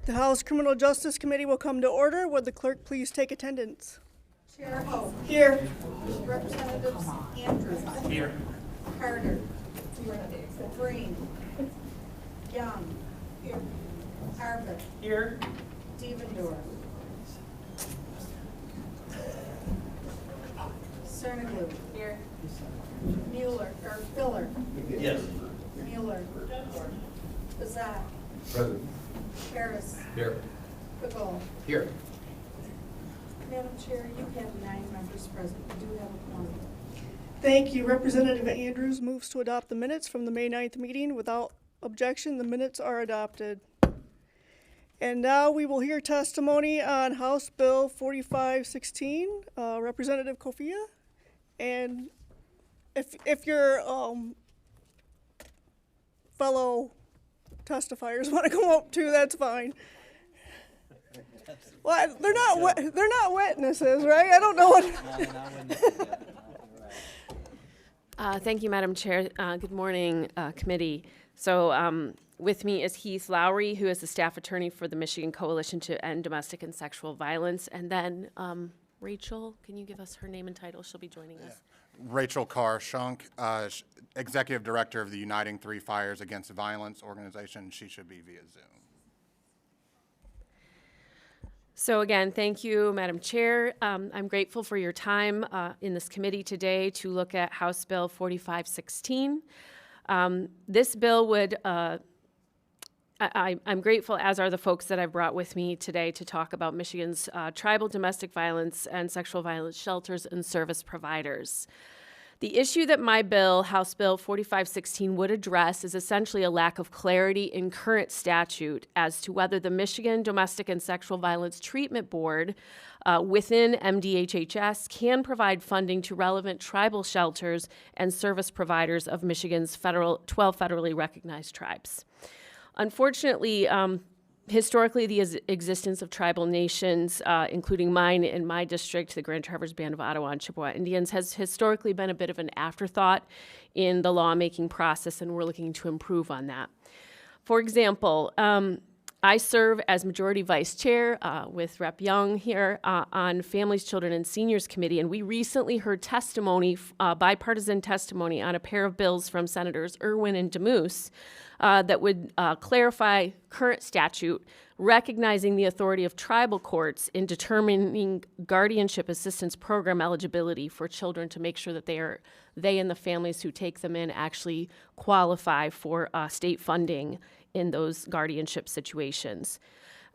The House Criminal Justice Committee will come to order. Would the clerk please take attendance? Chair Hope. Here. Representatives Andrews. Here. Carter. Green. Young. Here. Arbut. Here. Devendorf. Cerniglu. Here. Mueller, or Filler. Yes. Mueller. Bazak. Present. Harris. Here. Pagol. Here. Madam Chair, you have 9 members present. You do have a quorum. Thank you. Representative Andrews moves to adopt the minutes from the May 9th meeting. Without objection, the minutes are adopted. And now we will hear testimony on House Bill 4516. Representative Kofia. And if your fellow testifiers want to come up too, that's fine. Well, they're not witnesses, right? I don't know what. Thank you, Madam Chair. Good morning, committee. So with me is Heath Lowry, who is the staff attorney for the Michigan Coalition to End Domestic and Sexual Violence. And then Rachel, can you give us her name and title? She'll be joining us. Rachel Carr Shunk, Executive Director of the Uniting Three Fires Against Violence organization. She should be via Zoom. So again, thank you, Madam Chair. I'm grateful for your time in this committee today to look at House Bill 4516. This bill would, I'm grateful, as are the folks that I've brought with me today to talk about Michigan's tribal domestic violence and sexual violence shelters and service providers. The issue that my bill, House Bill 4516, would address is essentially a lack of clarity in current statute as to whether the Michigan Domestic and Sexual Violence Treatment Board within MDHHS can provide funding to relevant tribal shelters and service providers of Michigan's 12 federally recognized tribes. Unfortunately, historically, the existence of tribal nations, including mine in my district, the Grand Traverse Band of Ottawa and Chippewa Indians, has historically been a bit of an afterthought in the lawmaking process, and we're looking to improve on that. For example, I serve as Majority Vice Chair with Rep. Young here on Families, Children, and Seniors Committee, and we recently heard testimony, bipartisan testimony, on a pair of bills from Senators Irwin and DeMoose that would clarify current statute, recognizing the authority of tribal courts in determining guardianship assistance program eligibility for children to make sure that they and the families who take them in actually qualify for state funding in those guardianship situations.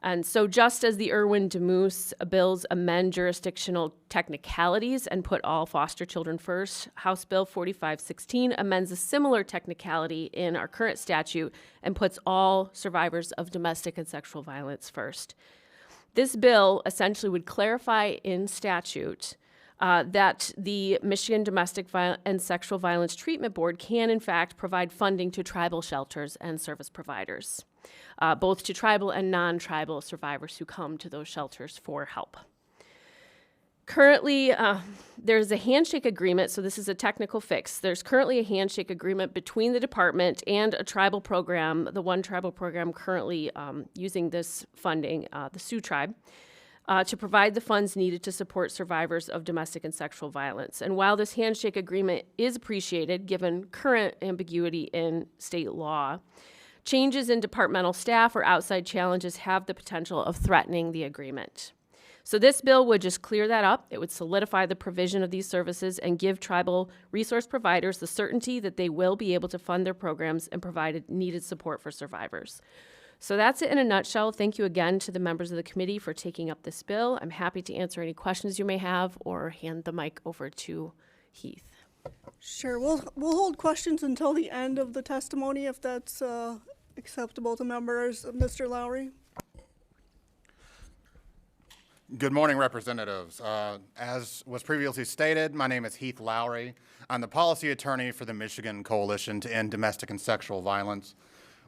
And so just as the Irwin-DeMoose bills amend jurisdictional technicalities and put all foster children first, House Bill 4516 amends a similar technicality in our current statute and puts all survivors of domestic and sexual violence first. This bill essentially would clarify in statute that the Michigan Domestic and Sexual Violence Treatment Board can, in fact, provide funding to tribal shelters and service providers, both to tribal and non-tribal survivors who come to those shelters for help. Currently, there's a handshake agreement, so this is a technical fix. There's currently a handshake agreement between the department and a tribal program, the one tribal program currently using this funding, the Sioux Tribe, to provide the funds needed to support survivors of domestic and sexual violence. And while this handshake agreement is appreciated, given current ambiguity in state law, changes in departmental staff or outside challenges have the potential of threatening the agreement. So this bill would just clear that up. It would solidify the provision of these services and give tribal resource providers the certainty that they will be able to fund their programs and provide needed support for survivors. So that's it in a nutshell. Thank you again to the members of the committee for taking up this bill. I'm happy to answer any questions you may have or hand the mic over to Heath. Sure, we'll hold questions until the end of the testimony if that's acceptable to members. Mr. Lowry. Good morning, representatives. As was previously stated, my name is Heath Lowry. I'm the policy attorney for the Michigan Coalition to End Domestic and Sexual Violence.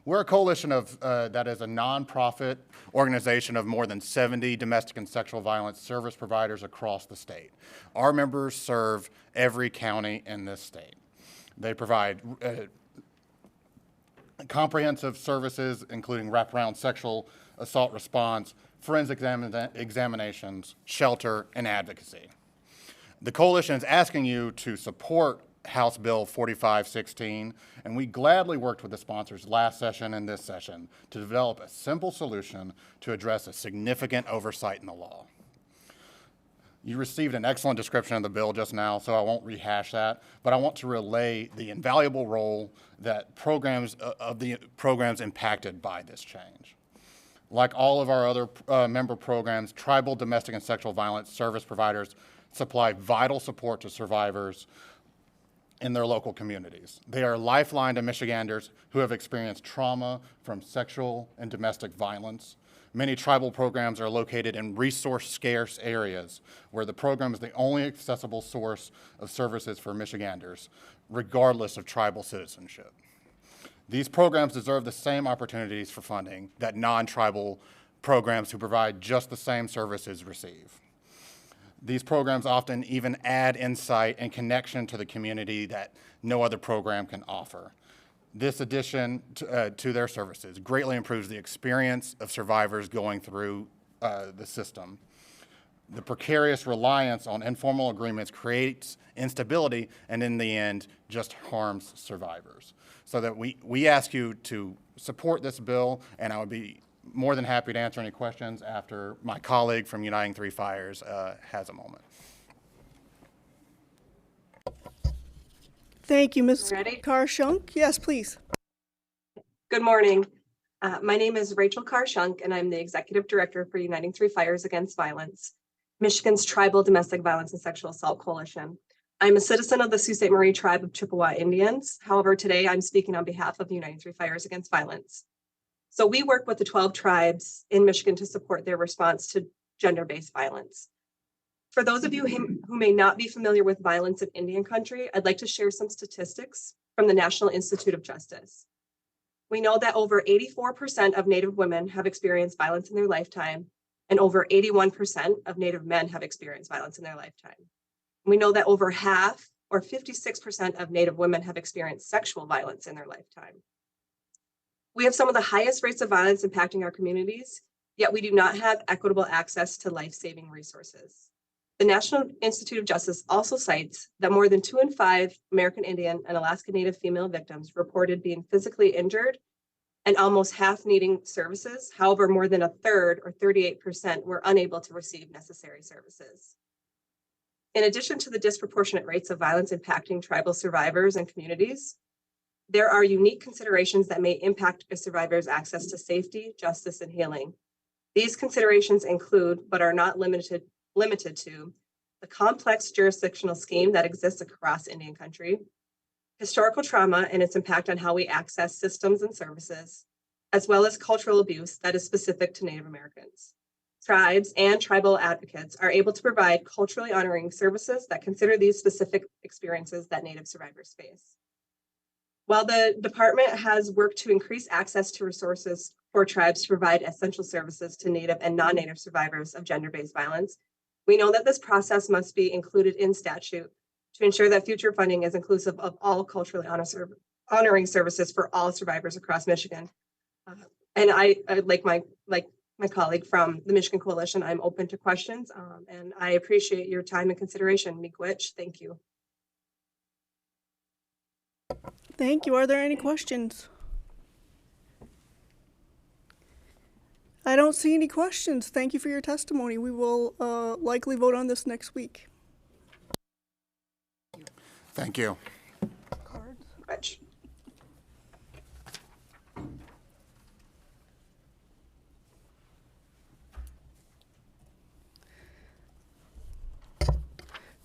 We're a coalition of that is a nonprofit organization of more than 70 domestic and sexual violence service providers across the state. Our members serve every county in this state. They provide comprehensive services, including wraparound sexual assault response, forensic examinations, shelter, and advocacy. The coalition is asking you to support House Bill 4516, and we gladly worked with the sponsors last session and this session to develop a simple solution to address a significant oversight in the law. You received an excellent description of the bill just now, so I won't rehash that, but I want to relay the invaluable role that programs impacted by this change. Like all of our other member programs, tribal domestic and sexual violence service providers supply vital support to survivors in their local communities. They are a lifeline to Michiganders who have experienced trauma from sexual and domestic violence. Many tribal programs are located in resource-scarce areas where the program is the only accessible source of services for Michiganders, regardless of tribal citizenship. These programs deserve the same opportunities for funding that non-tribal programs who provide just the same services receive. These programs often even add insight and connection to the community that no other program can offer. This addition to their services greatly improves the experience of survivors going through the system. The precarious reliance on informal agreements creates instability and in the end just harms survivors. So that we ask you to support this bill, and I would be more than happy to answer any questions after my colleague from Uniting Three Fires has a moment. Thank you, Ms. Ready? Carr-Shunk. Yes, please. Good morning. My name is Rachel Carr-Shunk, and I'm the Executive Director for Uniting Three Fires Against Violence, Michigan's Tribal Domestic Violence and Sexual Assault Coalition. I'm a citizen of the Sault Ste. Marie Tribe of Chippewa Indians. However, today I'm speaking on behalf of Uniting Three Fires Against Violence. So we work with the 12 tribes in Michigan to support their response to gender-based violence. For those of you who may not be familiar with violence in Indian country, I'd like to share some statistics from the National Institute of Justice. We know that over 84% of Native women have experienced violence in their lifetime, and over 81% of Native men have experienced violence in their lifetime. We know that over half, or 56% of Native women have experienced sexual violence in their lifetime. We have some of the highest rates of violence impacting our communities, yet we do not have equitable access to life-saving resources. The National Institute of Justice also cites that more than 2 in 5 American Indian and Alaska Native female victims reported being physically injured and almost half needing services. However, more than a third, or 38%, were unable to receive necessary services. In addition to the disproportionate rates of violence impacting tribal survivors and communities, there are unique considerations that may impact a survivor's access to safety, justice, and healing. These considerations include, but are not limited to, the complex jurisdictional scheme that exists across Indian country, historical trauma and its impact on how we access systems and services, as well as cultural abuse that is specific to Native Americans. Tribes and tribal advocates are able to provide culturally honoring services that consider these specific experiences that Native survivors face. While the department has worked to increase access to resources for tribes to provide essential services to Native and non-Native survivors of gender-based violence, we know that this process must be included in statute to ensure that future funding is inclusive of all culturally honoring services for all survivors across Michigan. And I like my colleague from the Michigan Coalition, I'm open to questions, and I appreciate your time and consideration. Miigwech, thank you. Thank you. Are there any questions? I don't see any questions. Thank you for your testimony. We will likely vote on this next week. Thank you. Miigwech.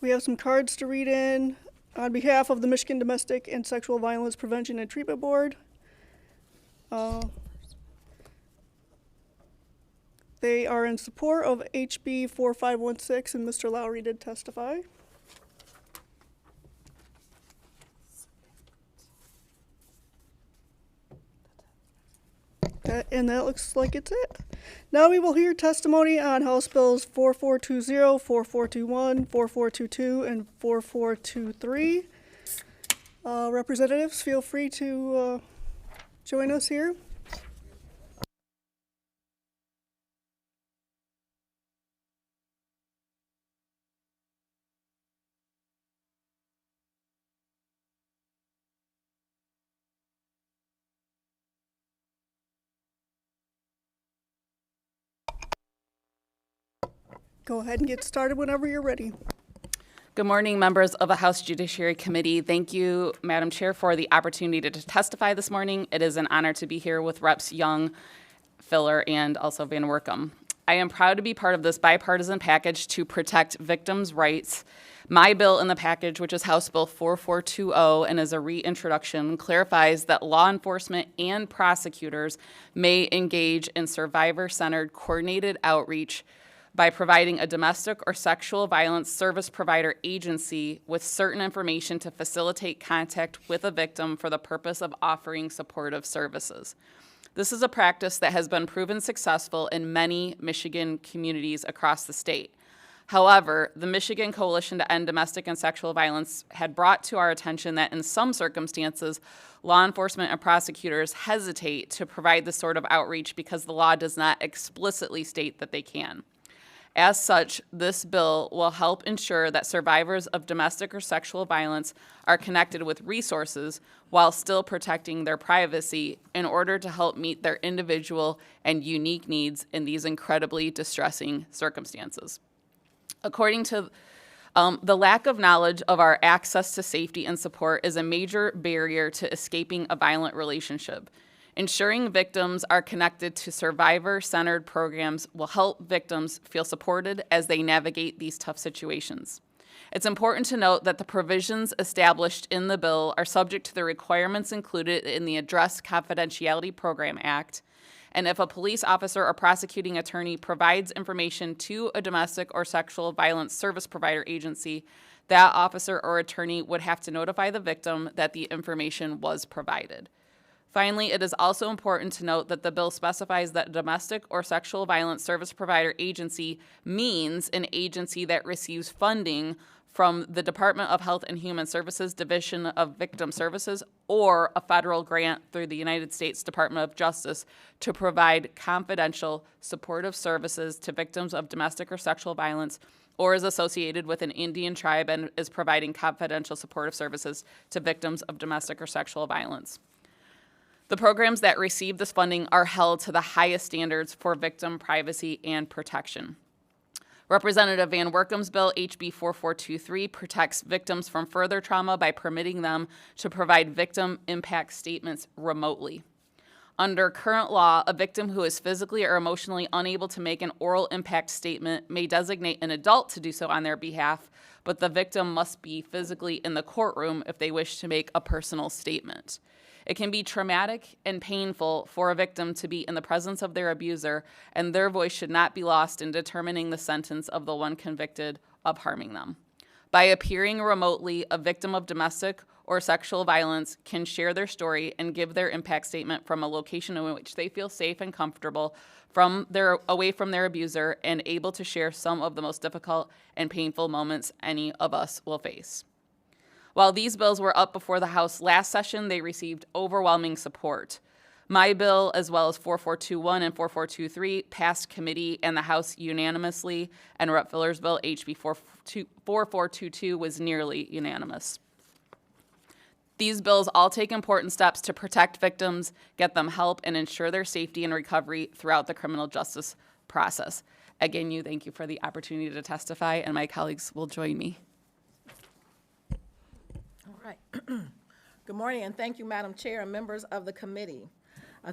We have some cards to read in. On behalf of the Michigan Domestic and Sexual Violence Prevention and Treatment Board, they are in support of HB 4516, and Mr. Lowry did testify. And that looks like it's it. Now we will hear testimony on House Bills 4420, 4421, 4422, and 4423. Representatives, feel free to join us here? Go ahead and get started whenever you're ready. Good morning, members of the House Judiciary Committee. Thank you, Madam Chair, for the opportunity to testify this morning. It is an honor to be here with Reps Young, Filler, and also Van Workum. I am proud to be part of this bipartisan package to protect victims' rights. My bill in the package, which is House Bill 4420 and is a reintroduction, clarifies that law enforcement and prosecutors may engage in survivor-centered coordinated outreach by providing a domestic or sexual violence service provider agency with certain information to facilitate contact with a victim for the purpose of offering supportive services. This is a practice that has been proven successful in many Michigan communities across the state. However, the Michigan Coalition to End Domestic and Sexual Violence had brought to our attention that in some circumstances, law enforcement and prosecutors hesitate to provide this sort of outreach because the law does not explicitly state that they can. As such, this bill will help ensure that survivors of domestic or sexual violence are connected with resources while still protecting their privacy in order to help meet their individual and unique needs in these incredibly distressing circumstances. According to the lack of knowledge of our access to safety and support is a major barrier to escaping a violent relationship. Ensuring victims are connected to survivor-centered programs will help victims feel supported as they navigate these tough situations. It's important to note that the provisions established in the bill are subject to the requirements included in the Address Confidentiality Program Act, and if a police officer or prosecuting attorney provides information to a domestic or sexual violence service provider agency, that officer or attorney would have to notify the victim that the information was provided. Finally, it is also important to note that the bill specifies that domestic or sexual violence service provider agency means an agency that receives funding from the Department of Health and Human Services Division of Victim Services or a federal grant through the United States Department of Justice to provide confidential supportive services to victims of domestic or sexual violence, or is associated with an Indian tribe and is providing confidential supportive services to victims of domestic or sexual violence. The programs that receive this funding are held to the highest standards for victim privacy and protection. Representative Van Workum's bill, HB 4423, protects victims from further trauma by permitting them to provide victim impact statements remotely. Under current law, a victim who is physically or emotionally unable to make an oral impact statement may designate an adult to do so on their behalf, but the victim must be physically in the courtroom if they wish to make a personal statement. It can be traumatic and painful for a victim to be in the presence of their abuser, and their voice should not be lost in determining the sentence of the one convicted of harming them. By appearing remotely, a victim of domestic or sexual violence can share their story and give their impact statement from a location in which they feel safe and comfortable away from their abuser and able to share some of the most difficult and painful moments any of us will face. While these bills were up before the House last session, they received overwhelming support. My bill, as well as 4421 and 4423, passed committee and the House unanimously, and Rep. Filler's bill, HB 4422, was nearly unanimous. These bills all take important steps to protect victims, get them help, and ensure their safety and recovery throughout the criminal justice process. Again, thank you for the opportunity to testify, and my colleagues will join me. All right. Good morning, and thank you, Madam Chair and members of the committee.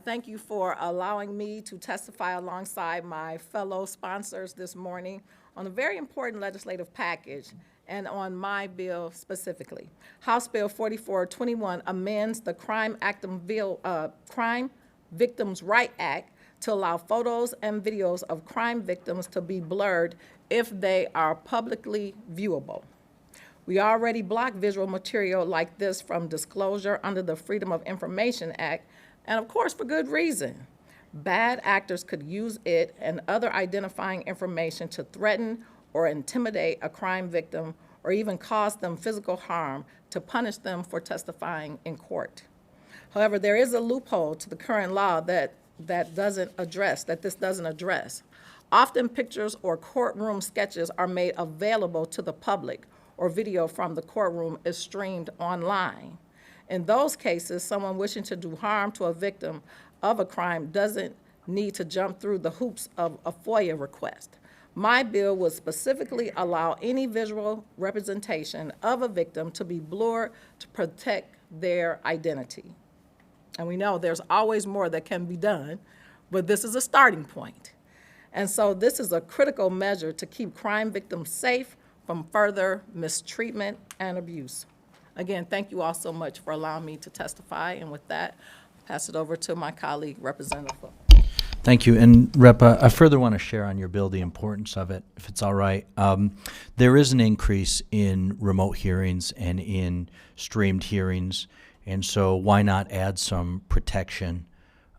Thank you for allowing me to testify alongside my fellow sponsors this morning on a very important legislative package and on my bill specifically. House Bill 4421 amends the Crime Victims' Right Act to allow photos and videos of crime victims to be blurred if they are publicly viewable. We already block visual material like this from disclosure under the Freedom of Information Act, and of course for good reason. Bad actors could use it and other identifying information to threaten or intimidate a crime victim or even cause them physical harm to punish them for testifying in court. However, there is a loophole to the current law that this doesn't address. Often pictures or courtroom sketches are made available to the public, or video from the courtroom is streamed online. In those cases, someone wishing to do harm to a victim of a crime doesn't need to jump through the hoops of a FOIA request. My bill would specifically allow any visual representation of a victim to be blurred to protect their identity. And we know there's always more that can be done, but this is a starting point. And so this is a critical measure to keep crime victims safe from further mistreatment and abuse. Again, thank you all so much for allowing me to testify, and with that, pass it over to my colleague, Representative Foote. Thank you. And Rep, I further want to share on your bill the importance of it, if it's all right. There is an increase in remote hearings and in streamed hearings, and so why not add some protection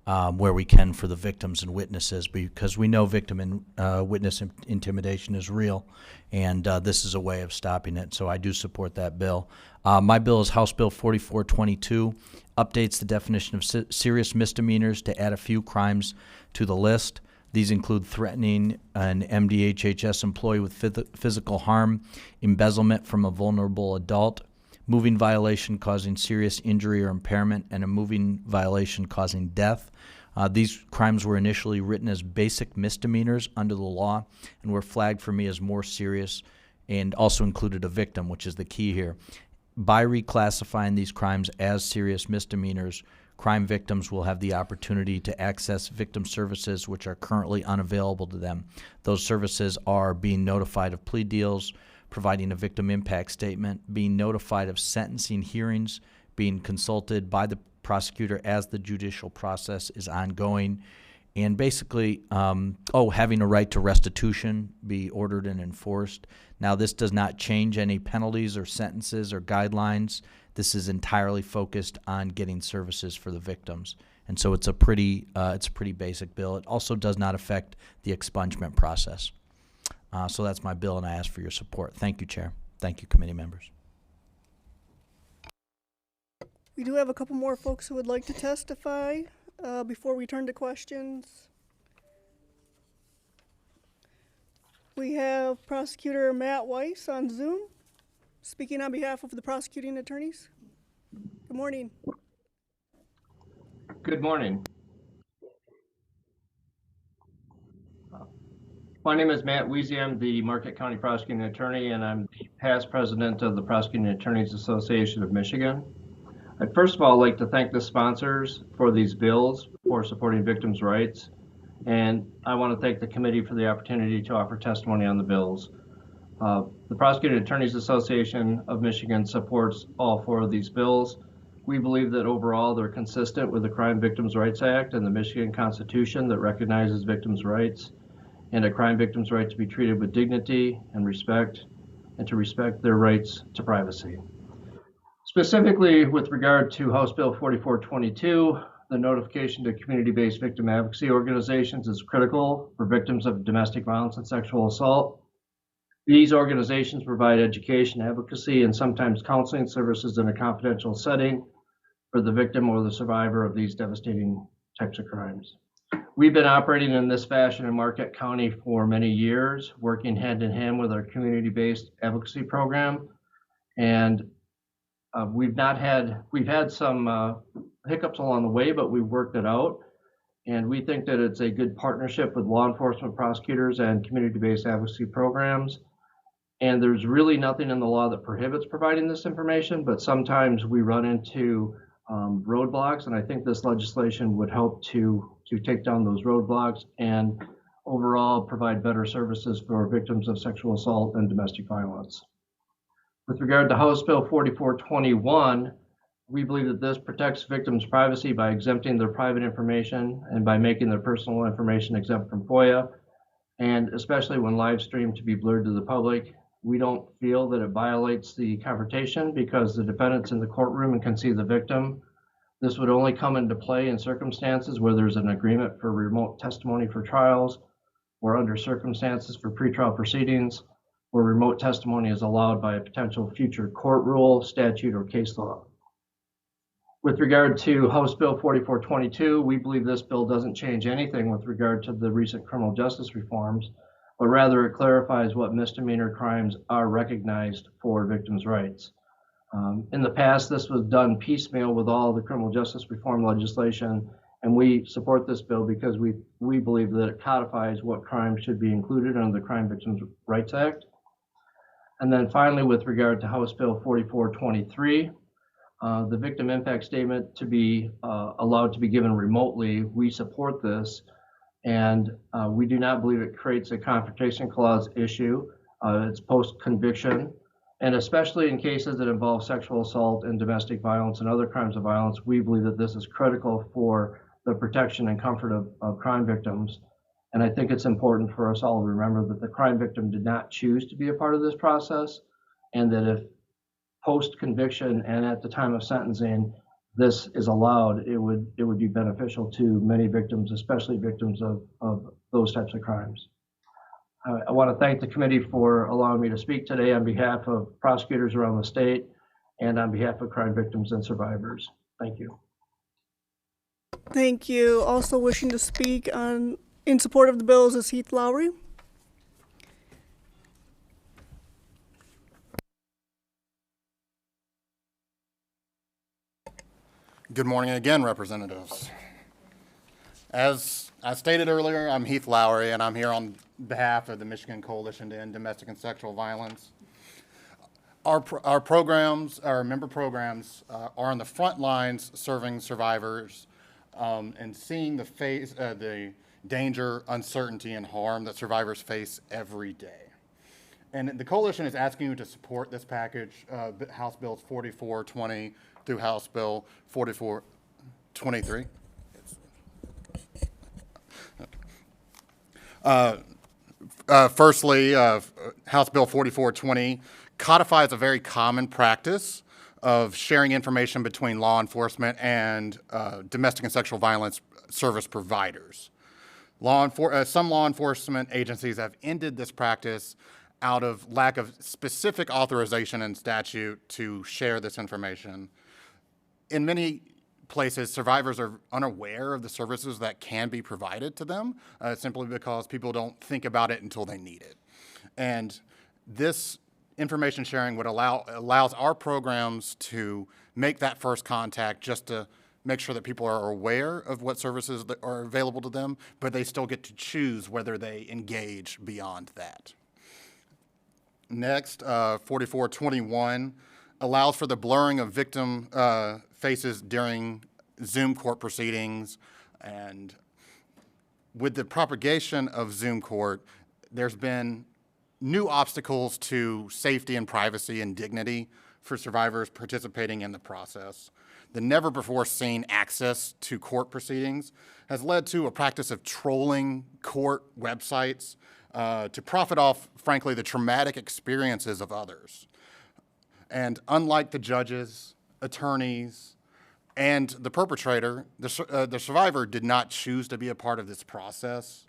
where we can for the victims and witnesses, because we know victim and witness intimidation is real, and this is a way of stopping it. So I do support that bill. My bill is House Bill 4422, updates the definition of serious misdemeanors to add a few crimes to the list. These include threatening an MDHHS employee with physical harm, embezzlement from a vulnerable adult, moving violation causing serious injury or impairment, and a moving violation causing death. These crimes were initially written as basic misdemeanors under the law and were flagged for me as more serious, and also included a victim, which is the key here. By reclassifying these crimes as serious misdemeanors, crime victims will have the opportunity to access victim services which are currently unavailable to them. Those services are being notified of plea deals, providing a victim impact statement, being notified of sentencing hearings, being consulted by the prosecutor as the judicial process is ongoing, and basically, having a right to restitution be ordered and enforced. Now, this does not change any penalties or sentences or guidelines. This is entirely focused on getting services for the victims. And so it's a pretty basic bill. It also does not affect the expungement process. So that's my bill, and I ask for your support. Thank you, Chair. Thank you, committee members. We do have a couple more folks who would like to testify before we turn to questions. We have Prosecutor Matt Weiss on Zoom, speaking on behalf of the prosecuting attorneys. Good morning. Good morning. My name is Matt Weezy. I'm the Marquette County Prosecuting Attorney, and I'm the past president of the Prosecuting Attorneys Association of Michigan. I'd first of all like to thank the sponsors for these bills for supporting victims' rights, and I want to thank the committee for the opportunity to offer testimony on the bills. The Prosecuting Attorneys Association of Michigan supports all four of these bills. We believe that overall they're consistent with the Crime Victims' Rights Act and the Michigan Constitution that recognizes victims' rights, and a crime victim's right to be treated with dignity and respect, and to respect their rights to privacy. Specifically with regard to House Bill 4422, the notification to community-based victim advocacy organizations is critical for victims of domestic violence and sexual assault. These organizations provide education, advocacy, and sometimes counseling services in a confidential setting for the victim or the survivor of these devastating types of crimes. We've been operating in this fashion in Marquette County for many years, working hand in hand with our community-based advocacy program. And we've had some hiccups along the way, but we've worked it out. And we think that it's a good partnership with law enforcement, prosecutors, and community-based advocacy programs. And there's really nothing in the law that prohibits providing this information, but sometimes we run into roadblocks, and I think this legislation would help to take down those roadblocks and overall provide better services for victims of sexual assault and domestic violence. With regard to House Bill 4421, we believe that this protects victims' privacy by exempting their private information and by making their personal information exempt from FOIA, and especially when live streamed to be blurred to the public. We don't feel that it violates the confrontation because the defendant's in the courtroom and can see the victim. This would only come into play in circumstances where there's an agreement for remote testimony for trials, or under circumstances for pretrial proceedings, where remote testimony is allowed by a potential future court rule, statute, or case law. With regard to House Bill 4422, we believe this bill doesn't change anything with regard to the recent criminal justice reforms, but rather it clarifies what misdemeanor crimes are recognized for victims' rights. In the past, this was done piecemeal with all the criminal justice reform legislation, and we support this bill because we believe that it codifies what crimes should be included under the Crime Victims' Rights Act. And then finally, with regard to House Bill 4423, the victim impact statement to be allowed to be given remotely, we support this, and we do not believe it creates a confrontation clause issue. It's post-conviction, and especially in cases that involve sexual assault and domestic violence and other crimes of violence, we believe that this is critical for the protection and comfort of crime victims. And I think it's important for us all to remember that the crime victim did not choose to be a part of this process, and that if post-conviction and at the time of sentencing, this is allowed, it would be beneficial to many victims, especially victims of those types of crimes. I want to thank the committee for allowing me to speak today on behalf of prosecutors around the state and on behalf of crime victims and survivors. Thank you. Thank you. Also wishing to speak in support of the bills is Heath Lowry. Good morning again, representatives. As I stated earlier, I'm Heath Lowry, and I'm here on behalf of the Michigan Coalition to End Domestic and Sexual Violence. Our programs, our member programs, are on the front lines serving survivors and seeing the danger, uncertainty, and harm that survivors face every day. And the coalition is asking you to support this package, House Bills 4420 through House Bill 4423. Firstly, House Bill 4420 codifies a very common practice of sharing information between law enforcement and domestic and sexual violence service providers. Some law enforcement agencies have ended this practice out of lack of specific authorization in statute to share this information. In many places, survivors are unaware of the services that can be provided to them simply because people don't think about it until they need it. And this information sharing would allows our programs to make that first contact just to make sure that people are aware of what services that are available to them, but they still get to choose whether they engage beyond that. Next, 4421 allows for the blurring of victim faces during Zoom court proceedings. And with the propagation of Zoom court, there's been new obstacles to safety and privacy and dignity for survivors participating in the process. The never-before-seen access to court proceedings has led to a practice of trolling court websites to profit off, frankly, the traumatic experiences of others. And unlike the judges, attorneys, and the perpetrator, the survivor did not choose to be a part of this process.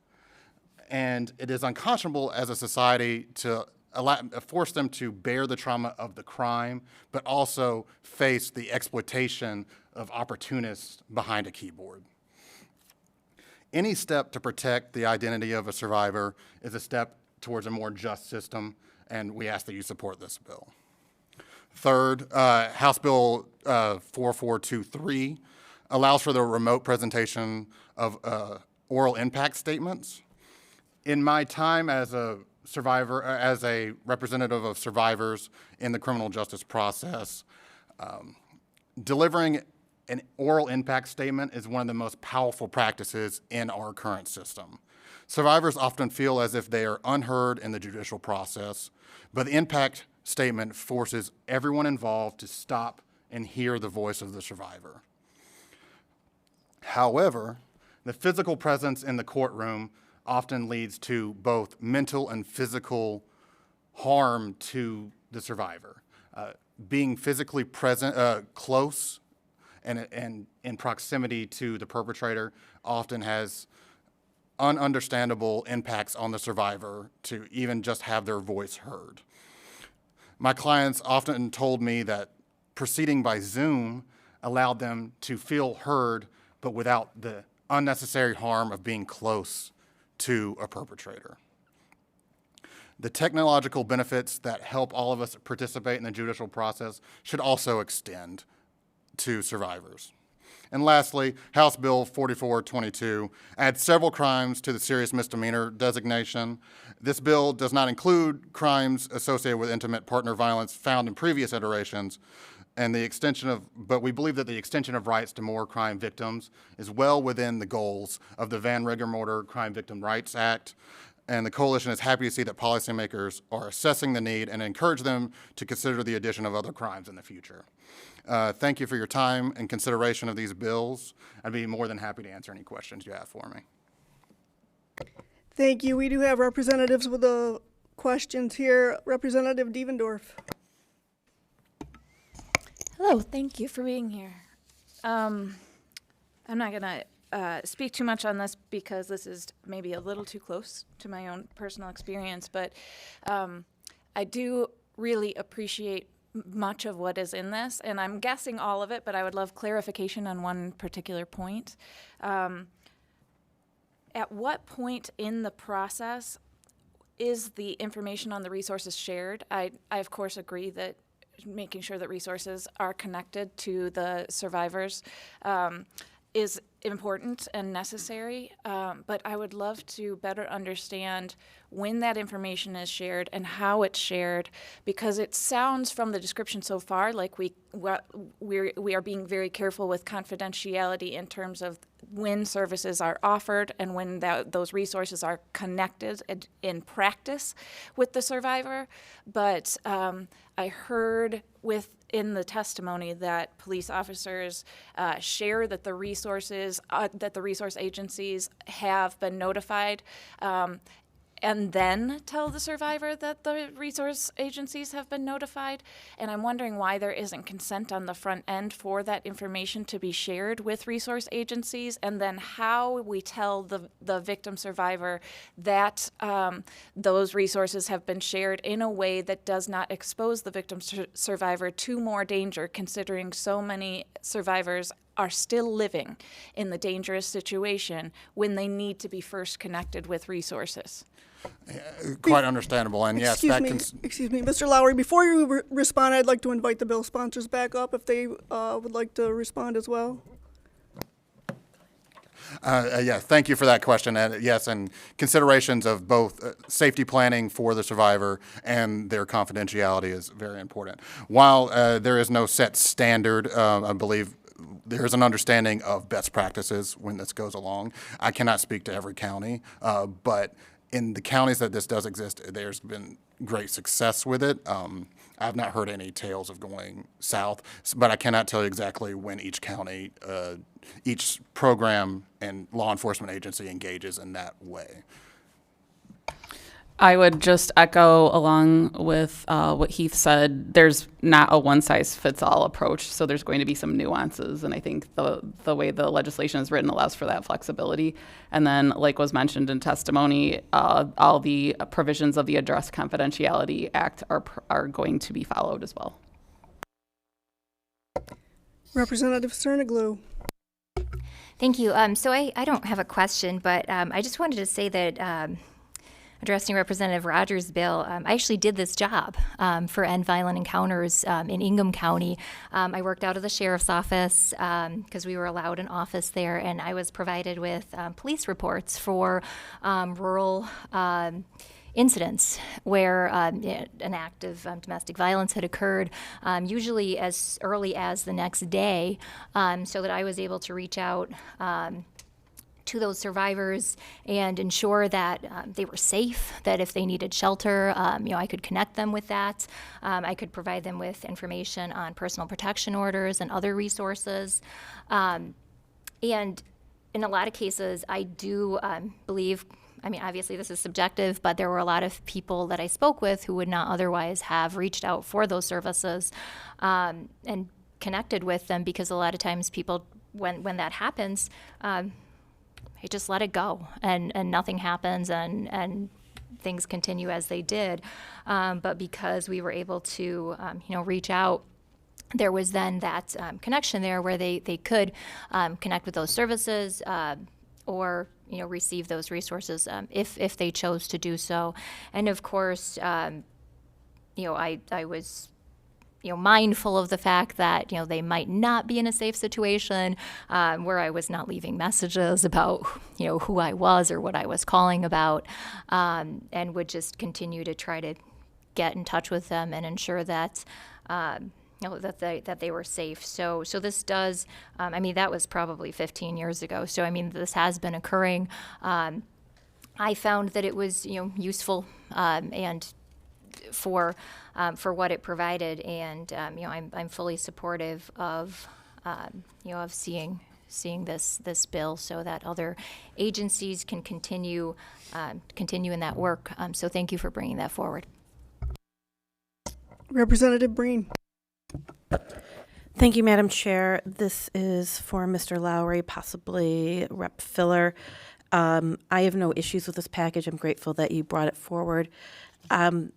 And it is unconscionable as a society to force them to bear the trauma of the crime, but also face the exploitation of opportunists behind a keyboard. Any step to protect the identity of a survivor is a step towards a more just system, and we ask that you support this bill. Third, House Bill 4423 allows for the remote presentation of oral impact statements. In my time as a survivor, as a representative of survivors in the criminal justice process, delivering an oral impact statement is one of the most powerful practices in our current system. Survivors often feel as if they are unheard in the judicial process, but the impact statement forces everyone involved to stop and hear the voice of the survivor. However, the physical presence in the courtroom often leads to both mental and physical harm to the survivor. Being physically present, close, and in proximity to the perpetrator often has ununderstandable impacts on the survivor to even just have their voice heard. My clients often told me that proceeding by Zoom allowed them to feel heard, but without the unnecessary harm of being close to a perpetrator. The technological benefits that help all of us participate in the judicial process should also extend to survivors. And lastly, House Bill 4422 adds several crimes to the serious misdemeanor designation. This bill does not include crimes associated with intimate partner violence found in previous iterations, and but we believe that the extension of rights to more crime victims is well within the goals of the Van Riggermorter Crime Victim Rights Act. And the coalition is happy to see that policymakers are assessing the need and encourage them to consider the addition of other crimes in the future. Thank you for your time and consideration of these bills. I'd be more than happy to answer any questions you have for me. Thank you. We do have representatives with the questions here. Representative Devendorf. Hello, thank you for being here. I'm not going to speak too much on this because this is maybe a little too close to my own personal experience, but I do really appreciate much of what is in this, and I'm guessing all of it, but I would love clarification on one particular point. At what point in the process is the information on the resources shared? I of course agree that making sure that resources are connected to the survivors is important and necessary, but I would love to better understand when that information is shared and how it's shared, because it sounds from the description so far like we are being very careful with confidentiality in terms of when services are offered and when those resources are connected in practice with the survivor. But I heard in the testimony that police officers share that the resource agencies have been notified, and then tell the survivor that the resource agencies have been notified. And I'm wondering why there isn't consent on the front end for that information to be shared with resource agencies, and then how we tell the victim survivor that those resources have been shared in a way that does not expose the victim survivor to more danger, considering so many survivors are still living in the dangerous situation when they need to be first connected with resources. Quite understandable, and yes, Excuse me, Mr. Lowry, before you respond, I'd like to invite the bill sponsors back up if they would like to respond as well. Yeah, thank you for that question. And yes, and considerations of both safety planning for the survivor and their confidentiality is very important. While there is no set standard, I believe there is an understanding of best practices when this goes along. I cannot speak to every county, but in the counties that this does exist, there's been great success with it. I've not heard any tales of going south, but I cannot tell you exactly when each county, each program and law enforcement agency engages in that way. I would just echo along with what Heath said. There's not a one-size-fits-all approach, so there's going to be some nuances, and I think the way the legislation is written allows for that flexibility. And then, like was mentioned in testimony, all the provisions of the Address Confidentiality Act are going to be followed as well. Representative Cerniglu. Thank you. So I don't have a question, but I just wanted to say that addressing Representative Rogers' bill, I actually did this job for End Violent Encounters in Ingham County. I worked out of the sheriff's office because we were allowed an office there, and I was provided with police reports for rural incidents where an act of domestic violence had occurred, usually as early as the next day, so that I was able to reach out to those survivors and ensure that they were safe, that if they needed shelter, I could connect them with that. I could provide them with information on personal protection orders and other resources. And in a lot of cases, I do believe, obviously this is subjective, but there were a lot of people that I spoke with who would not otherwise have reached out for those services and connected with them, because a lot of times people, when that happens, I just let it go and nothing happens and things continue as they did. But because we were able to, reach out there was then that connection there where they could connect with those services or receive those resources if they chose to do so. And of course, I was mindful of the fact that they might not be in a safe situation where I was not leaving messages about who I was or what I was calling about, and would just continue to try to get in touch with them and ensure that that they were safe. So this does, that was probably 15 years ago. So this has been occurring. I found that it was useful and for what it provided, and I'm fully supportive of of seeing this bill so that other agencies can continue in that work. So thank you for bringing that forward. Representative Breen. Thank you, Madam Chair. This is for Mr. Lowry, possibly Rep. Filler. I have no issues with this package. I'm grateful that you brought it forward. In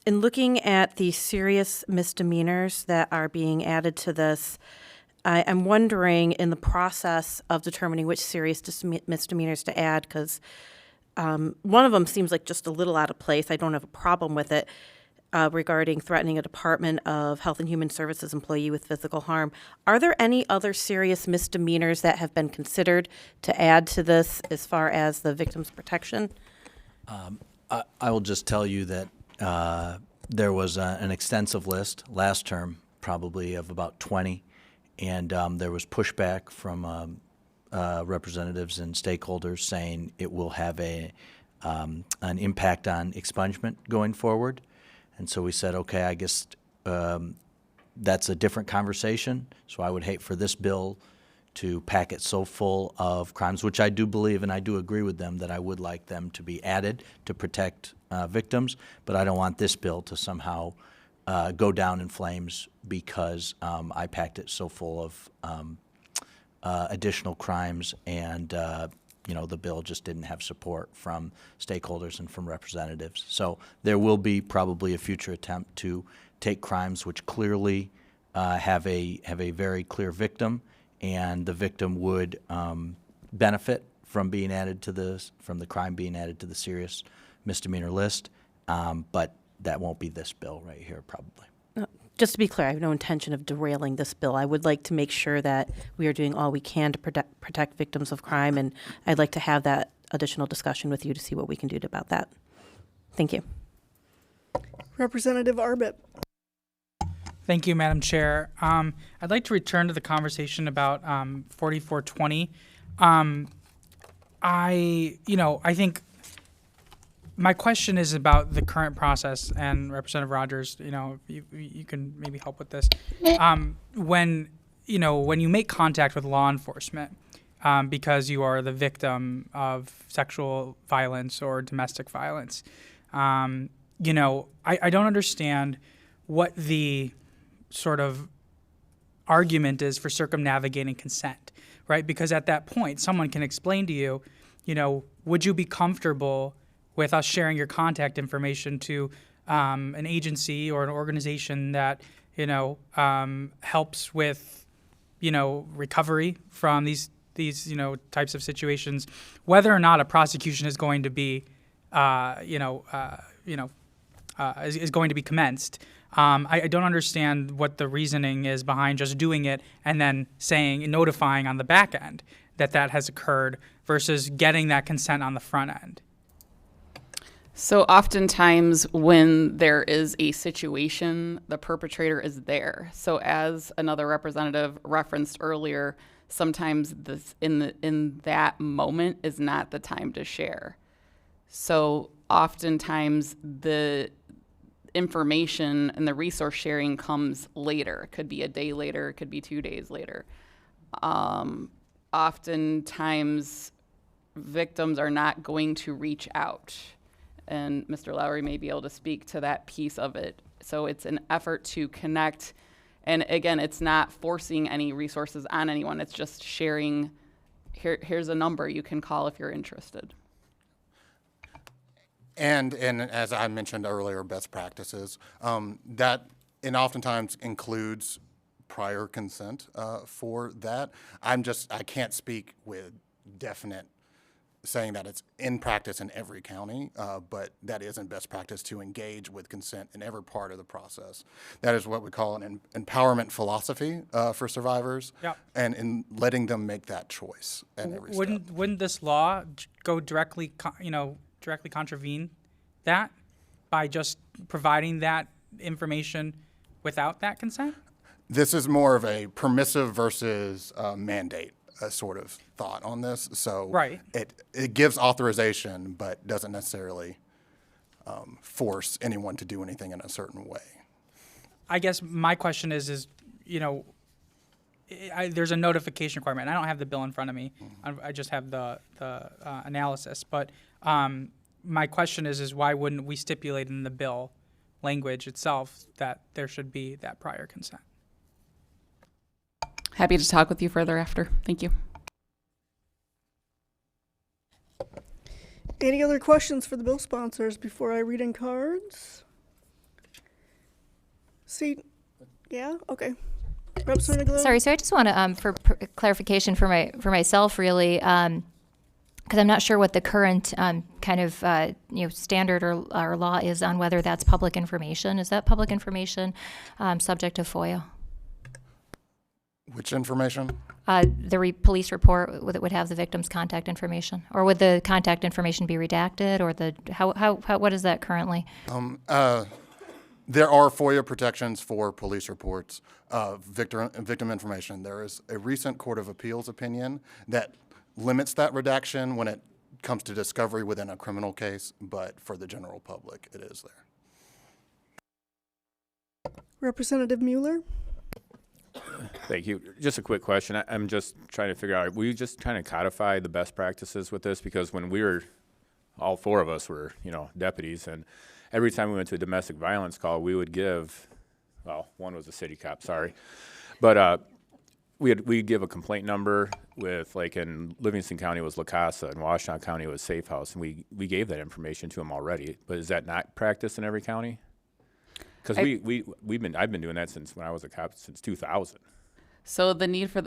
looking at the serious misdemeanors that are being added to this, I'm wondering in the process of determining which serious misdemeanors to add, because one of them seems like just a little out of place. I don't have a problem with it. Regarding threatening a Department of Health and Human Services employee with physical harm. Are there any other serious misdemeanors that have been considered to add to this as far as the victim's protection? I will just tell you that there was an extensive list last term, probably of about 20, and there was pushback from representatives and stakeholders saying it will have an impact on expungement going forward. And so we said, okay, I guess that's a different conversation. So I would hate for this bill to pack it so full of crimes, which I do believe, and I do agree with them, that I would like them to be added to protect victims. But I don't want this bill to somehow go down in flames because I packed it so full of additional crimes, and the bill just didn't have support from stakeholders and from representatives. So there will be probably a future attempt to take crimes which clearly have a very clear victim, and the victim would benefit from being added to the crime being added to the serious misdemeanor list. But that won't be this bill right here, probably. Just to be clear, I have no intention of derailing this bill. I would like to make sure that we are doing all we can to protect victims of crime, and I'd like to have that additional discussion with you to see what we can do about that. Thank you. Representative Arbit. Thank you, Madam Chair. I'd like to return to the conversation about 4420. I think my question is about the current process, and Representative Rogers, you can maybe help with this. When you make contact with law enforcement because you are the victim of sexual violence or domestic violence, I don't understand what the sort of argument is for circumnavigating consent, right? Because at that point, someone can explain to you, would you be comfortable with us sharing your contact information to an agency or an organization that helps with recovery from these types of situations, whether or not a prosecution is going to be is going to be commenced. I don't understand what the reasoning is behind just doing it and then notifying on the back end that has occurred versus getting that consent on the front end. So oftentimes when there is a situation, the perpetrator is there. So as another representative referenced earlier, sometimes this in that moment is not the time to share. So oftentimes the information and the resource sharing comes later. It could be a day later, it could be 2 days later. Oftentimes victims are not going to reach out. And Mr. Lowry may be able to speak to that piece of it. So it's an effort to connect. And again, it's not forcing any resources on anyone. It's just sharing, here's a number you can call if you're interested. And as I mentioned earlier, best practices, that oftentimes includes prior consent for that. I can't speak with definite saying that it's in practice in every county, but that isn't best practice to engage with consent in every part of the process. That is what we call an empowerment philosophy for survivors, Yep. and in letting them make that choice at every step. Wouldn't this law go directly contravene that by just providing that information without that consent? This is more of a permissive versus mandate sort of thought on this. So Right. it gives authorization, but doesn't necessarily force anyone to do anything in a certain way. I guess my question is there's a notification requirement. I don't have the bill in front of me. I just have the analysis. But my question is why wouldn't we stipulate in the bill language itself that there should be that prior consent? Happy to talk with you further after. Thank you. Any other questions for the bill sponsors before I read in cards? See, yeah, okay. Representative Glidden? Sorry, so I just want to, for clarification for myself, really, because I'm not sure what the current kind of standard or law is on whether that's public information. Is that public information subject to FOIA? Which information? The police report that would have the victim's contact information, or would the contact information be redacted, or what is that currently? There are FOIA protections for police reports of victim information. There is a recent Court of Appeals opinion that limits that redaction when it comes to discovery within a criminal case, but for the general public, it is there. Representative Mueller? Thank you. Just a quick question. I'm just trying to figure out, will you just kind of codify the best practices with this? Because when we were, all four of us were, deputies, and every time we went to a domestic violence call, we would give, well, one was a city cop, sorry, but we'd give a complaint number with, like in Livingston County was La Casa, and Washtenaw County was Safe House, and we gave that information to them already. But is that not practiced in every county? Because I've been doing that since when I was a cop, since 2000. So the need for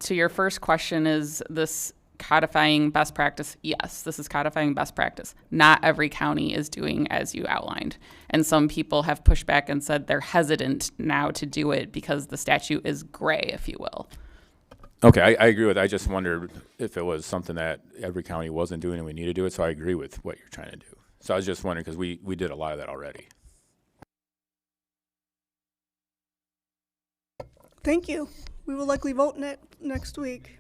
to your first question, is this codifying best practice? Yes, this is codifying best practice. Not every county is doing as you outlined. And some people have pushed back and said they're hesitant now to do it because the statute is gray, if you will. Okay, I agree with that. I just wondered if it was something that every county wasn't doing and we need to do it. So I agree with what you're trying to do. So I was just wondering because we did a lot of that already. Thank you. We will likely vote next week.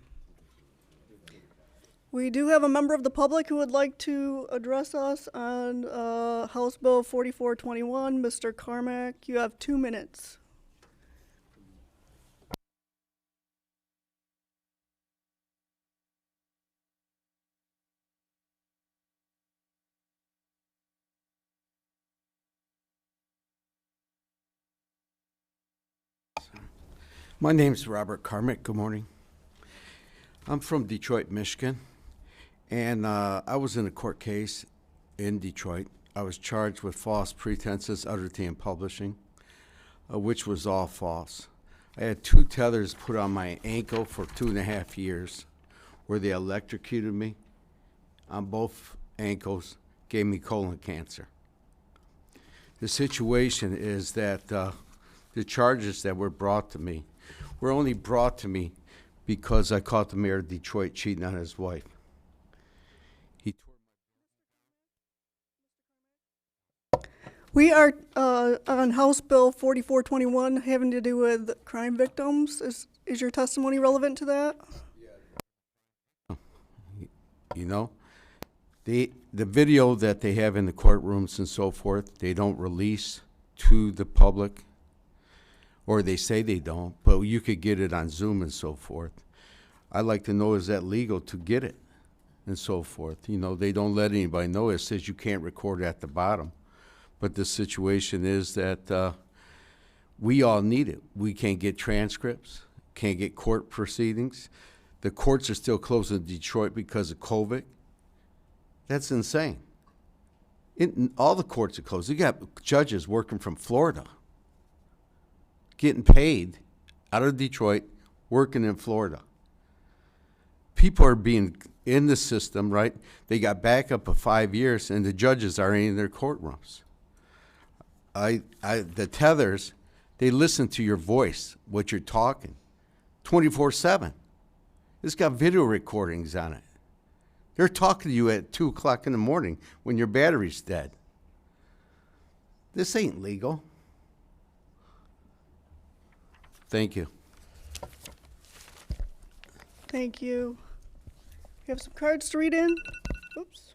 We do have a member of the public who would like to address us on House Bill 4421. Mr. Carmack, you have 2 minutes. My name's Robert Carmack. Good morning. I'm from Detroit, Michigan, and I was in a court case in Detroit. I was charged with false pretenses, utterly, and publishing, which was all false. I had 2 tethers put on my ankle for 2.5 years, where they electrocuted me on both ankles, gave me colon cancer. The situation is that the charges that were brought to me were only brought to me because I caught the mayor of Detroit cheating on his wife. We are on House Bill 4421 having to do with crime victims. Is your testimony relevant to that? You know, the video that they have in the courtrooms and so forth, they don't release to the public, or they say they don't, but you could get it on Zoom and so forth. I'd like to know, is that legal to get it and so forth? You know, they don't let anybody know. It says you can't record at the bottom. But the situation is that we all need it. We can't get transcripts, can't get court proceedings. The courts are still closed in Detroit because of COVID. That's insane. All the courts are closed. You got judges working from Florida, getting paid out of Detroit working in Florida. People are being in the system, right? They got backup of 5 years, and the judges are in their courtrooms. The tethers, they listen to your voice, what you're talking, 24/7. It's got video recordings on it. They're talking to you at 2 o'clock in the morning when your battery's dead. This ain't legal. Thank you. Thank you. You have some cards to read in? Oops.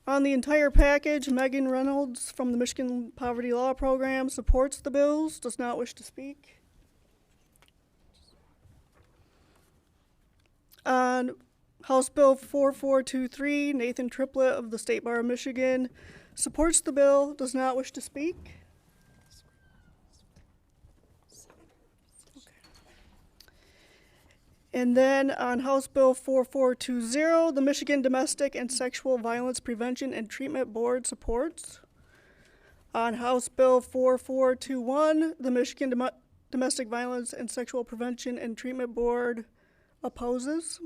On the entire package, Megan Reynolds from the Michigan Poverty Law Program supports the bills, does not wish to speak. On House Bill 4423, Nathan Triplett of the State Bar of Michigan supports the bill, does not wish to speak. And then on House Bill 4420, the Michigan Domestic and Sexual Violence Prevention and Treatment Board supports. On House Bill 4421, the Michigan Domestic Violence and Sexual Prevention and Treatment Board opposes.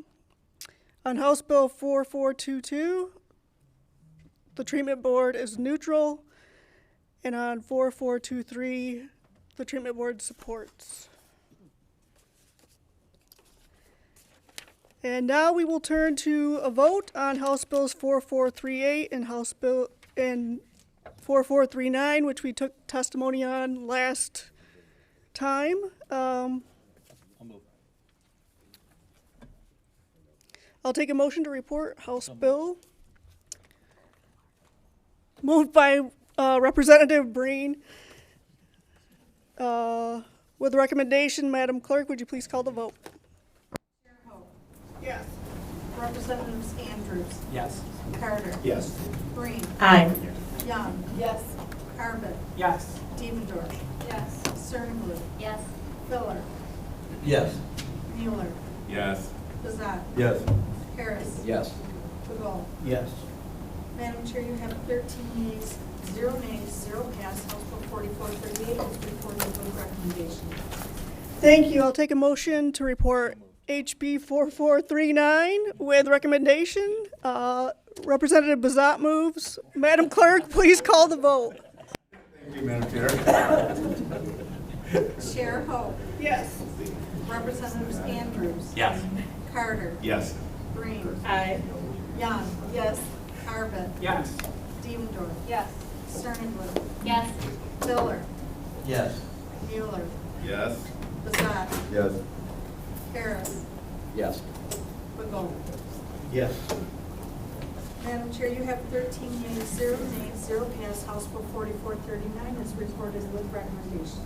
On House Bill 4422, the Treatment Board is neutral. And on 4423, the Treatment Board supports. And now we will turn to a vote on House Bills 4438 and House Bill and 4439, which we took testimony on last time. I'll take a motion to report House Bill. Moved by Representative Breen. With recommendation, Madam Clerk, would you please call the vote? Yes. Representatives Andrews. Yes. Carter. Yes. Breen. Aye. Young. Yes. Carbett. Yes. Devendorf. Yes. Cerniglu. Yes. Filler. Yes. Mueller. Yes. Bazat. Yes. Harris. Yes. Begal. Yes. Madam Chair, you have 13 yeas, 0 nays, 0 pass. House Bill 4438 is reported with recommendation. Thank you. I'll take a motion to report HB 4439 with recommendation. Representative Bazat moves. Madam Clerk, please call the vote. Thank you, Madam Chair. Chair Hope. Yes. Representatives Andrews. Yes. Carter. Yes. Breen. Aye. Young. Yes. Carbett. Yes. Devendorf. Yes. Cerniglu. Yes. Filler. Yes. Mueller. Yes. Bazat. Yes. Harris. Yes. Begal. Yes. Madam Chair, you have 13 yeas, 0 nays, 0 pass. House Bill 4439 is reported with recommendation.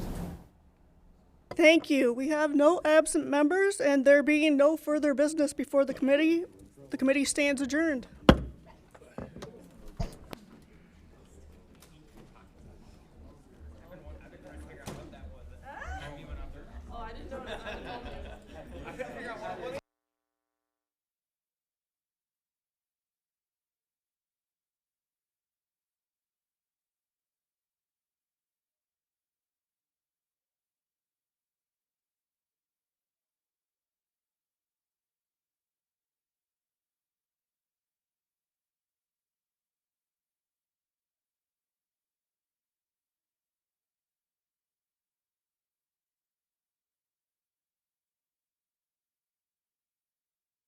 Thank you. We have no absent members, and there being no further business before the committee stands adjourned.